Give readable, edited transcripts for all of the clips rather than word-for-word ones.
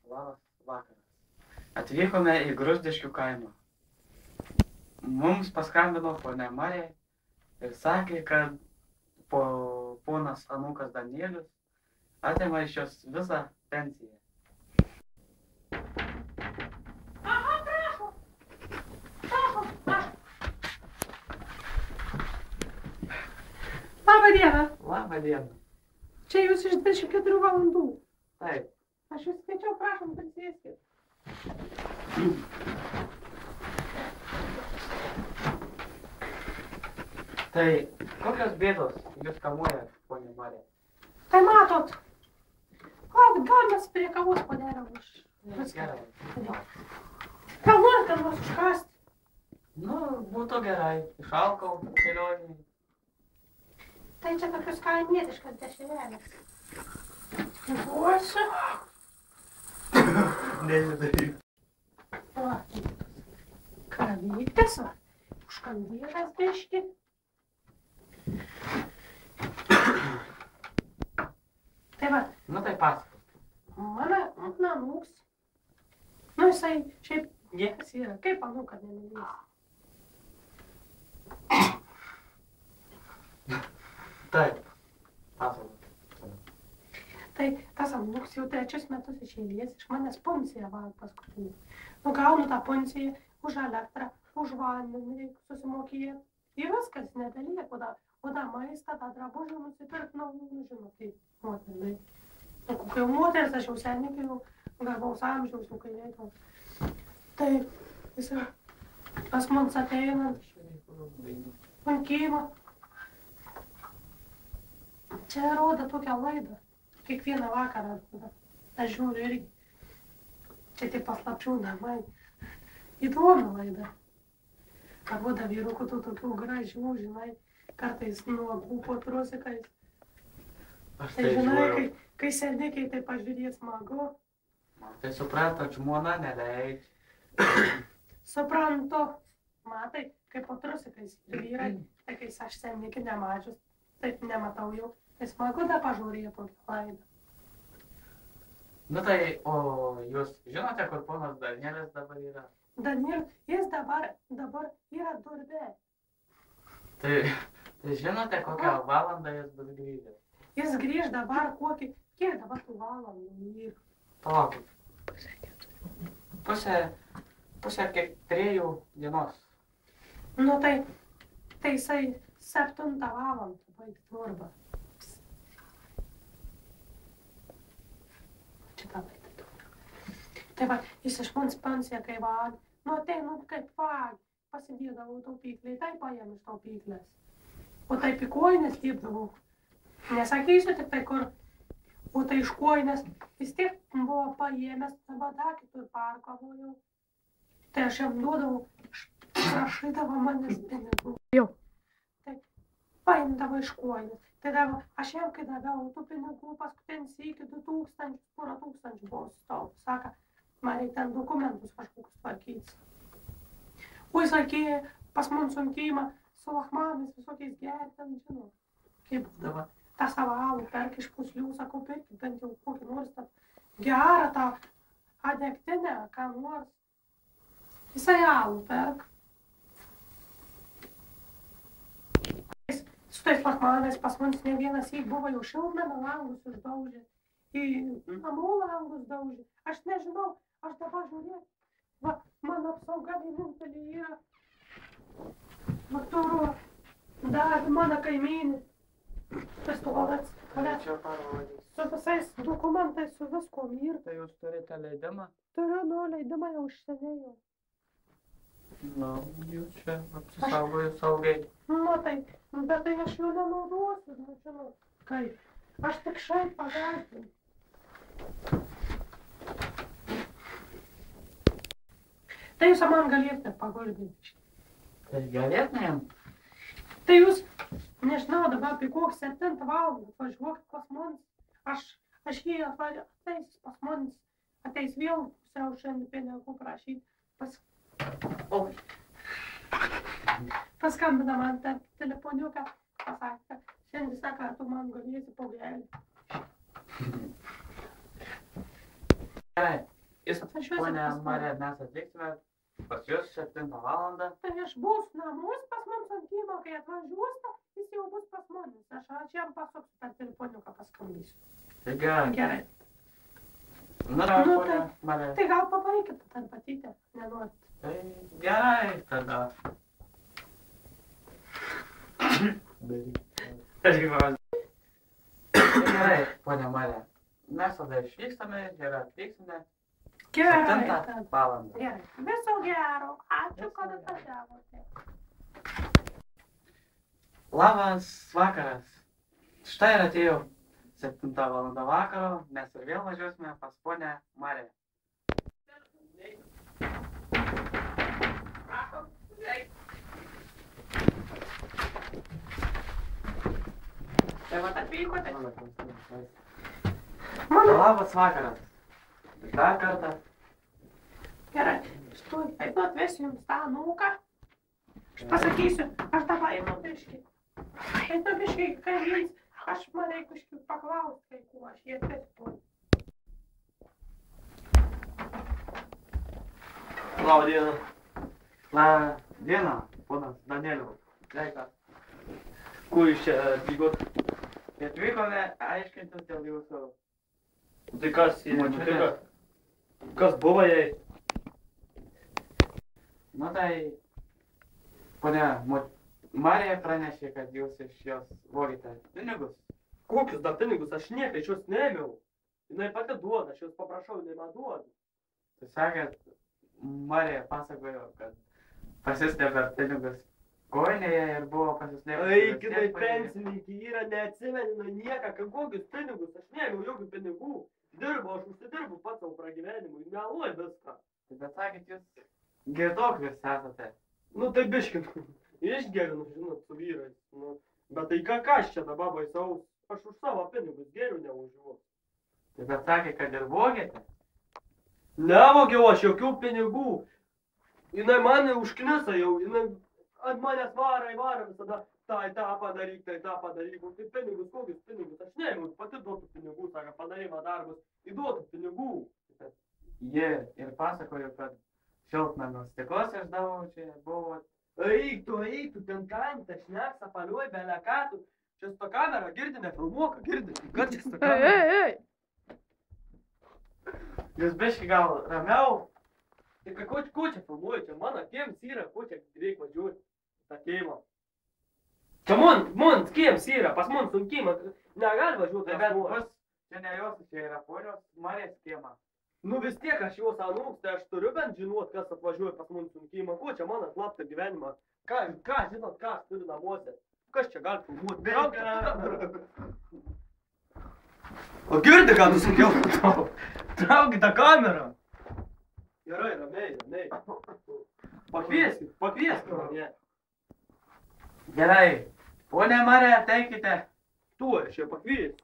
Labas vakaras. Atvykome į Gruzdiškių kaimą. Mums paskambino ponia Marija ir sakė, kad ponas anūkas Danielius atima iš jos visą pensiją. Aha, prašom. Labą dieną. Labą dieną. Čia jūs iš 24 valandų. Taip. Aš jūs kviečiau, prašom, prisėskit. Tai kokios bėdos jūs kamuoja, ponia Marija? Tai matot, laukt galmas prie kavos padarė už viską. Gerai. Gal norit ką nors užkasti? Nu, būtų gerai. Išalkau kelionį. Tai čia tokios kaimietiškas dešrelės. Duosiu. Nežinai. Va, kavytės, va. Užkandėlės biški. Tai va. Nu tai pasakok. Mano anūks. Nu jisai šiaip geras yra. Kaip anūką nemylės? Taip. Pasakok. Tai tas anūks jau 3 metus iš eilės iš manęs punsiją valgo paskutinį. Nu gaunu tą punsiją už elektrą, už vandenį reikia susimokėti. Ir viskas nebelieka. O tą maistą, tą drabužį nusipirkt, nu žinot, tai moterai. Nu, kai jau moteris, aš jau seniai, kai jau garbaus amžiaus, nu kai reikia. Tai jis pas mums ateina, pankėjimą. Čia rodo tokią laidą. Kiekvieną vakarą aš žiūriu irgi. Čia tik paslapčių namai. Įdomi laida. Abuda vyrukų tų tokių gražių, žinai, kartais nuogų po trusikais. Tai žinai, kai sėdi, kai tai pažiūrėt smagu. Tai suprantat, žmona neleidžia. Suprantu. Matai, kaip po trusikais vyrai, tai kai aš seniai nemačius, taip nematau jau. Tai smagu da pažiūrėti tokią laidą. Nu tai, o jūs žinote, kur ponas Danielis dabar yra? Daniel, jis dabar yra darbe. Tai žinote, kokią valandą jis bus grįžęs? Jis grįž dabar kokį, kiek dabar tų valandų yra? Tokį. Pusę 3 dienos. Nu tai jisai 7 valandą baigti darbą. Šitą laidą. Tai va, jis iš mums pensiją, kai vagi. Nu ateinu kaip vagi. Pasidėdavau taupyklį, tai paėm iš taupyklės. O taip į kojines dirbdavau. Nesakysiu tik tai kur. O tai iš kojines vis tiek buvo paėmęs, tada kitur parkavo jau. Tai aš jam duodavau, prašydavo manęs pinigų. Jau. Tai paimdavo iš kojines. Tai davo, aš jam kai daviau tų pinigų paskutinį sykį 2000, porą tūkstančių buvo sutaupęs. Saka, man reikia ten dokumentus kažkokius tvarkyti. O jis sakė, pas mums sunkėjimą su lachmanais visokiais geri ten, žinau. Kaip būdavo, tą savo alų perk iš puslių, sakau, pirkit bent jau kokį nors tą gerą tą adegtinę, ką nors. Jisai alų perk. Su tais lachmanais pas mums ne vienas jį buvo jau šiltnamio langus uždaužę. Į namų langus daužė. Aš nežinau, aš dabar žiūrėk. Va, mano apsauga vienintelė yra. Vaktoro davė mano kaimynį. Pistolas. Čia parodysiu. Su visais dokumentais, su viskom yra. Tai jūs turite leidimą? Turiu, nu, leidimą jau užsienėjau. Nu, jūs čia apsisaugoju saugiai. Nu, tai, bet tai aš jų nenaudosiu, nežinau. Kaip? Aš tik šiaip pagąsdinu. Tai jūs man galėtumėte paguldinti. Tai galėtumėm? Tai jūs, nežinau, dabar apie kokį 7 valandą atvažiuokit pas manis. Aš jį ateis pas manis. Ateis vėl pusiau šiandien pinigų prašyti. Oi. Paskambina man tą telefoniuką. Pasakė, šiandien sako, tu man galėsi po gelį. Gerai, Jūs Atvažiuosit ponia pas mane. Marija, mes atvyksime pas jūs 7 valandą. Tai aš būsiu namus pas mums ant kimo, kai atvažiuosite, jis jau bus pas manis. Aš jam pasuksiu per telefoniuką paskambysiu. Tai gerai. Gerai. Nu, ponia Marija. Tai gal pabaikit ten patytę, nenorit. Tai gerai tada. Gerai, ponia Marija. Mes tada išvykstame ir atvyksime Gerai. 7 valandą. Gerai. Viso gero. Ačiū, kad atvažiavote. Labas vakaras. Štai ir atėjau 7 valandą vakaro, mes ir vėl važiuosime pas ponę Mariją. Tai vat atvykote. Labas vakaras. Dar kartą. Gerai. Štai, einu atvesiu jums tą anūką. Aš pasakysiu, aš dabar einu biškį. Einu biškį, kai jums, aš man reikia kažkaip paklausti, kai kuo aš jį atvesiu. Labą dieną. Labą dieną, ponas Danieliau. Sveika. Kur jūs čia atvykot? Atvykome aiškintis dėl jūsų. Tai kas jie Močiutės. nutiko? Kas buvo jai? Nu tai, ponia Marija pranešė, kad jūs iš jos vogite pinigus. Kokius dar pinigus? Aš nieko iš jos neėmiau. Jinai pati duoda, aš jos paprašau, jinai man duoda. Tai sakėt, Marija pasakojo, kad pasislėpė pinigus koinėje ir buvo pasislėpę. Eik, jinai pensininkė yra, neatsimena nieką, kad kokius pinigus, aš neėmiau jokių pinigų. Dirbu, aš užsidirbu pats savo pragyvenimui, meluoju viską. Tai bet sakėt, jūs girtuoklis esate. Nu tai biškit, išgeriu, žinot, su vyrais. Nu, bet tai ką aš čia dabar baisaus? Aš už savo pinigus geriu, ne už juos. Tai bet sakė, kad ir vogėte. Nevogiau aš jokių pinigų. Jinai mane užknisa jau, jinai ant manęs vara visada. Tai tą padaryk, tai tą padaryk. Tai pinigus, kokius pinigus? Aš neėmiau, pati duotų pinigų, sako, padaryma darbus, įduotų pinigų. Jie ir pasakojo, kad šiltnamio stiklus išdaužė, buvo. Eik tu, ten kantą, šneksa, paliuoj, belekatų. Čia su to kamera, girdi, nefilmuoka, girdi. Kad čia su to kamera? Jūs biški gal ramiau? Tai ko čia filmuoju, čia mano kiems yra, ko čia reikia važiuoti, tą keimą. Čia mun kiems yra, pas mun sunkimą, negali važiuoti. Tai bet bus, čia ne jos, čia yra ponios Marijos kiema. Nu vis tiek aš jos anūks, tai aš turiu bent žinot, kas atvažiuoja pas mun sunkimą, ko čia mano slaptą gyvenimą. Ką žinot, ką aš turiu namuose. Kas čia gali filmuoti? O girdi, ką tu sakiau? Trauki tą kamerą. Gerai, ramiai. Pakvieskit mane. Gerai, ponia Marija, ateikite. Tu, aš jau pakviesiu.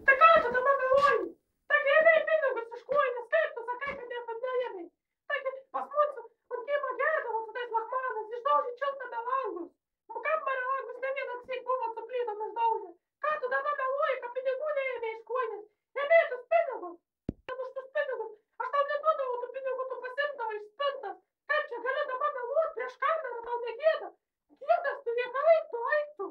Tai ką tu dabar meluoji? Taigi ėmei pinigus iš koinės, kaip tu sakai, kad neėmei? Taigi pas mus ant kimo gerdavo su tais lachmanais, išdaužė šiltnamio langus. Kambario langus ne vieną syk buvo su plytom išdaužę. Ką tu dabar meluoji, kad pinigų neėmei iš koinės? Ėmei tus pinigus. Ten už tus pinigus. Aš tau neduodavau tų pinigų, tu pasimdavai iš spintas. Kaip čia gali dabar meluoti prieš kamerą, tau negėda? Gėdas tu eik tu.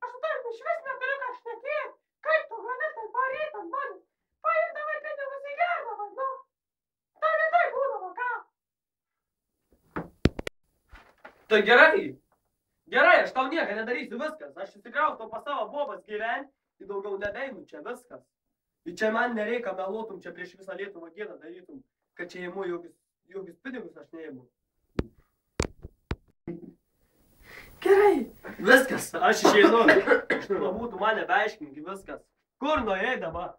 Aš su tavim išvis neturiu ką šnekėti. Kaip tu gali tai paryt ant manęs? Paimdavai pinigus į gerdavai, nu. Tau ne tai būdavo, ką? Tai gerai, aš tau nieko nedarysiu, viskas. Aš įsikraustau pas savo bobas gyventi, tai daugiau nebeinu, čia viskas. Ir čia man nereikia meluotum, čia prieš visą Lietuvą gėdą darytum, kad čia įimu jokius pinigus aš neįimu. Gerai. Viskas, aš išeinu. Būtų mane beaiškinti, viskas. Kur nuėjai dabar?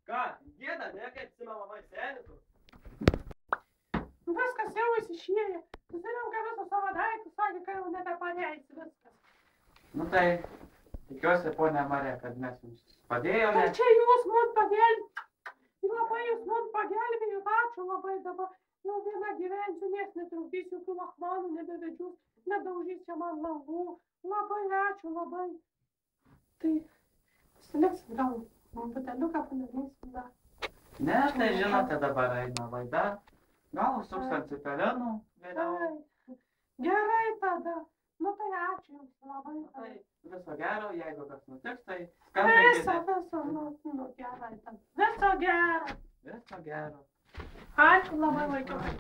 Ką, gėda, ne, kaip labai senitų? Viskas jau išėjo. Susirinka visus savo daiktus, sakė, kad jau nebepaneisi viskas. Nu tai, tikiuosi, ponia Marija, kad mes jums padėjome. Tai čia jūs man pagelbėjot. Labai jūs man pagelbėjot, ačiū labai dabar. Jau viena gyvensiu, nieks netrukdys, jokių lachmanų nebevedžius, nedaužys čia man langų. Labai ačiū, labai. Tai, pasiliksim gal, buteliuką padarysim, da. Ne, tai žinote, dabar eina laida. Gal užsuksim cepelinų vėliau. Ai, gerai tada. Nu tai ačiū Jums labai. Tai viso gero, jeigu kas nutiks, tai Viso, skambinkite. nu gerai tada. Viso gero. Viso gero. Ačiū labai vaikiukai.